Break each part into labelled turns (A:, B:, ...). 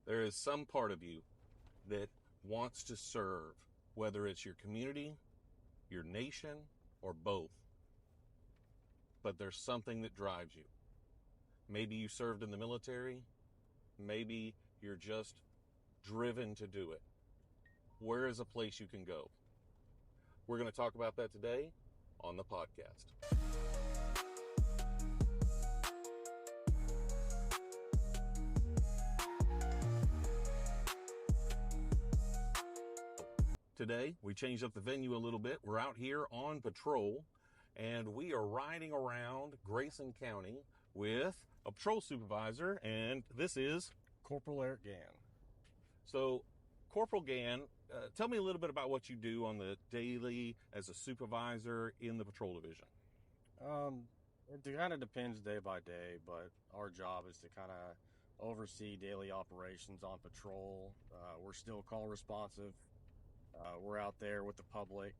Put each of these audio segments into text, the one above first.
A: There is some part of you that wants to serve, whether it's your community, your nation, or both. But there's something that drives you. Maybe you served in the military. Maybe you're just driven to do it. Where is a place you can go? We're going to talk about that today on the podcast. Today, we changed up the venue a little bit. We're out here on patrol, and we are riding around Grayson County with a patrol supervisor, and this is
B: Corporal Eric Gann.
A: So, Corporal Gann, tell me a little bit about what you do on the daily as a supervisor in the patrol division.
B: It kind of depends day by day, but our job is to kind of oversee daily operations on patrol. We're still call responsive. We're out there with the public,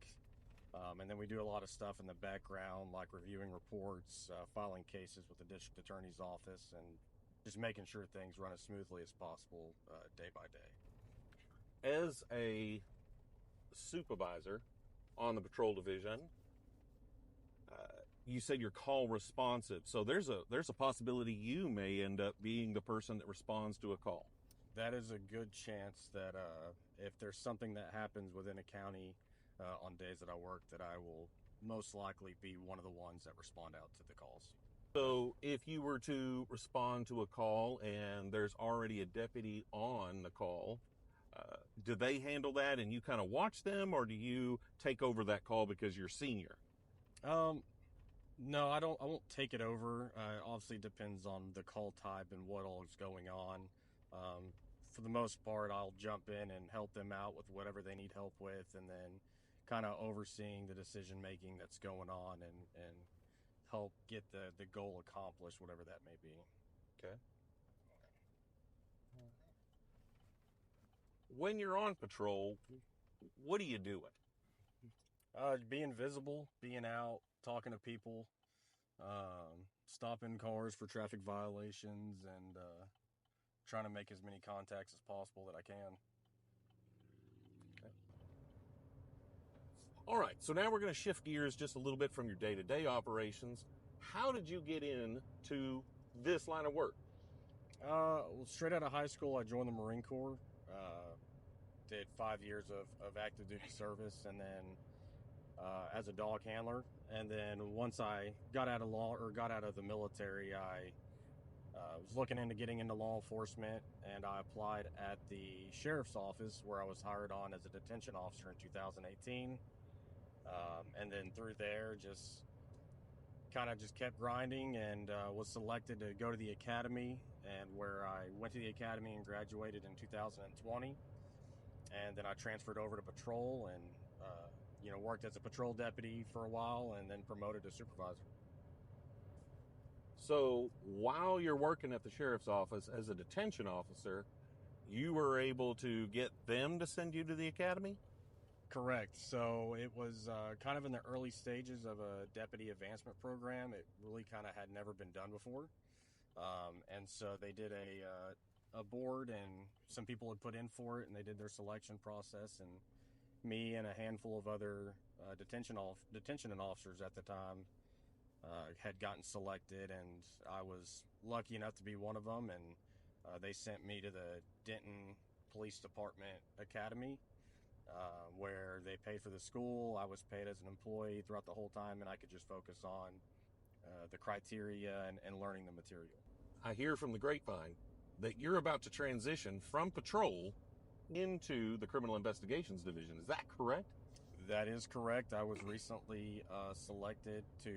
B: and then we do a lot of stuff in the background, like reviewing reports, filing cases with the district attorney's office, and just making sure things run as smoothly as possible day by day.
A: As a supervisor on the patrol division, you said you're call responsive, so there's a possibility you may end up being the person that responds to a call.
B: That is a good chance that if there's something that happens within a county on days that I work, that I will most likely be one of the ones that respond out to the calls.
A: So if you were to respond to a call and there's already a deputy on the call, do they handle that and you kind of watch them, or do you take over that call because you're senior?
B: No, I won't take it over. Obviously, it depends on the call type and what all is going on. For the most part, I'll jump in and help them out with whatever they need help with, and then kind of overseeing the decision making that's going on and help get the goal accomplished, whatever that may be.
A: Okay. When you're on patrol, what are you doing?
B: Being visible, being out, talking to people, stopping cars for traffic violations, and trying to make as many contacts as possible that I can.
A: Okay. All right, so now we're going to shift gears just a little bit from your day-to-day operations. How did you get into this line of work?
B: Well, straight out of high school, I joined the Marine Corps. Did 5 years of active duty service, and then as a dog handler. And then once I got out of the military, I was looking into getting into law enforcement, and I applied at the sheriff's office, where I was hired on as a detention officer in 2018. And then through there, just kept grinding, and was selected to go to the academy, and where I went to the academy and graduated in 2020. And then I transferred over to patrol and, worked as a patrol deputy for a while, and then promoted to supervisor.
A: So while you're working at the sheriff's office as a detention officer, you were able to get them to send you to the academy?
B: Correct. So it was kind of in the early stages of a deputy advancement program. It really kind of had never been done before. And so they did a board, and some people had put in for it, and they did their selection process, and me and a handful of other detention officers at the time had gotten selected, and I was lucky enough to be one of them, and they sent me to the Denton Police Department Academy, where they paid for the school. I was paid as an employee throughout the whole time, and I could just focus on the criteria and learning the material.
A: I hear from the grapevine that you're about to transition from patrol into the criminal investigations division. Is that correct?
B: That is correct. I was recently selected to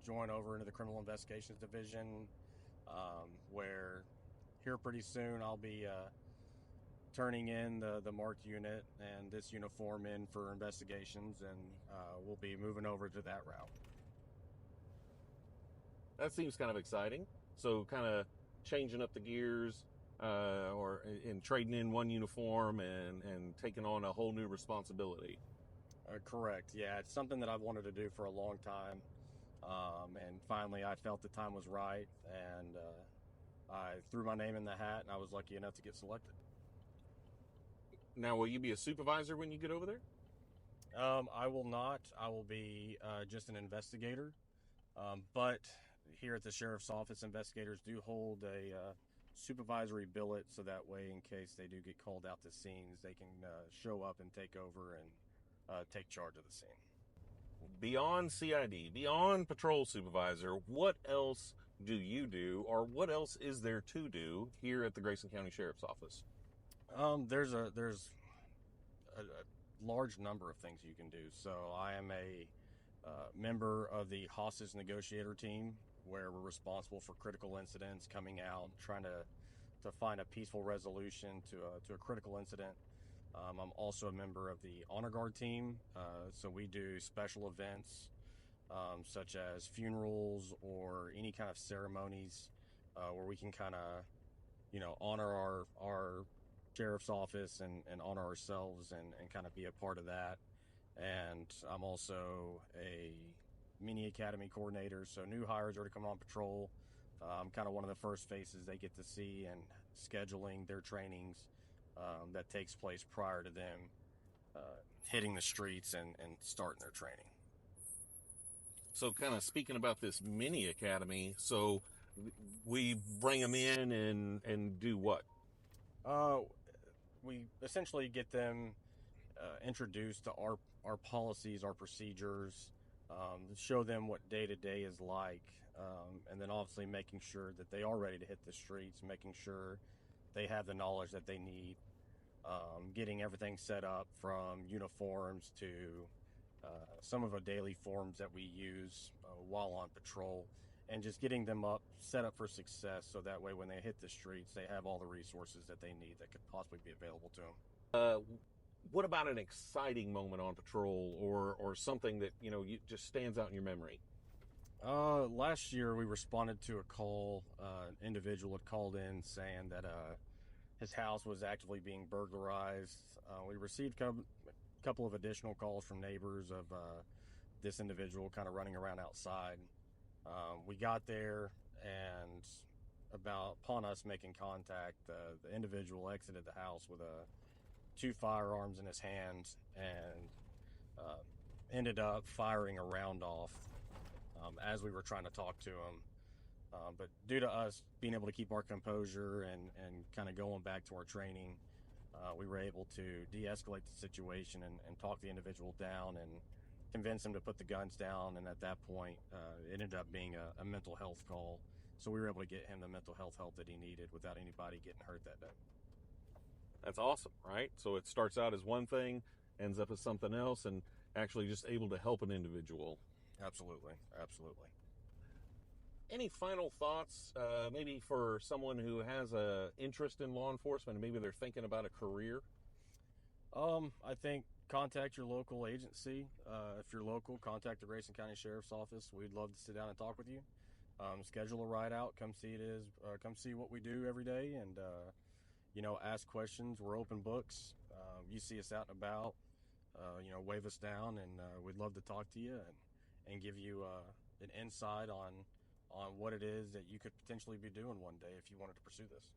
B: join over into the criminal investigations division, where here pretty soon I'll be turning in the marked unit and this uniform in for investigations, and we'll be moving over to that route.
A: That seems kind of exciting. So kind of changing up the gears, or in trading in one uniform and taking on a whole new responsibility.
B: Correct. Yeah, it's something that I've wanted to do for a long time. And finally I felt the time was right, and I threw my name in the hat, and I was lucky enough to get selected.
A: Now, will you be a supervisor when you get over there?
B: I will not. I will be just an investigator. But here at the sheriff's office, investigators do hold a supervisory billet, so that way, in case they do get called out to scenes, they can show up and take over and take charge of the scene.
A: Beyond CID, beyond patrol supervisor, what else do you do, or what else is there to do here at the Grayson County Sheriff's Office?
B: There's a large number of things you can do. So I am a member of the hostage negotiator team, where we're responsible for critical incidents, coming out, trying to find a peaceful resolution to a critical incident. I'm also a member of the honor guard team, so we do special events such as funerals or any kind of ceremonies where we can kind of, honor our sheriff's office and honor ourselves and kind of be a part of that. And I'm also a mini academy coordinator, so new hires are to come on patrol. I'm kind of one of the first faces they get to see, and scheduling their trainings that takes place prior to them hitting the streets and starting their training.
A: So kind of speaking about this mini academy, so we bring them in and do what?
B: We essentially get them introduced to our policies, our procedures, show them what day-to-day is like, and then obviously making sure that they are ready to hit the streets, making sure they have the knowledge that they need, getting everything set up from uniforms to some of the daily forms that we use while on patrol, and just getting them set up for success, so that way when they hit the streets, they have all the resources that they need that could possibly be available to them.
A: What about an exciting moment on patrol, or something that just stands out in your memory?
B: Last year we responded to a call. An individual had called in saying that his house was actively being burglarized. We received a couple of additional calls from neighbors of this individual kind of running around outside. We got there, and upon us making contact, the individual exited the house with two firearms in his hands and ended up firing a round off as we were trying to talk to him. But due to us being able to keep our composure and kind of going back to our training, we were able to de-escalate the situation and talk the individual down and convince him to put the guns down. And at that point, it ended up being a mental health call. So we were able to get him the mental health help that he needed without anybody getting hurt that day.
A: That's awesome, right? So it starts out as one thing, ends up as something else, and actually just able to help an individual.
B: Absolutely. Absolutely.
A: Any final thoughts, maybe for someone who has an interest in law enforcement, and maybe they're thinking about a career?
B: I think contact your local agency. If you're local, contact the Grayson County Sheriff's Office. We'd love to sit down and talk with you. Schedule a ride out. Come see what we do every day, and ask questions. We're open books. You see us out and about, wave us down, and we'd love to talk to you and give you an insight on what it is that you could potentially be doing one day if you wanted to pursue this.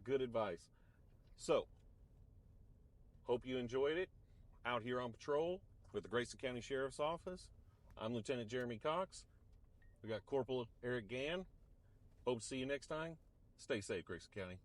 A: Good advice. So, hope you enjoyed it out here on patrol with the Grayson County Sheriff's Office. I'm Lieutenant Jeremy Cox. We got Corporal Eric Gann. Hope to see you next time. Stay safe, Grayson County.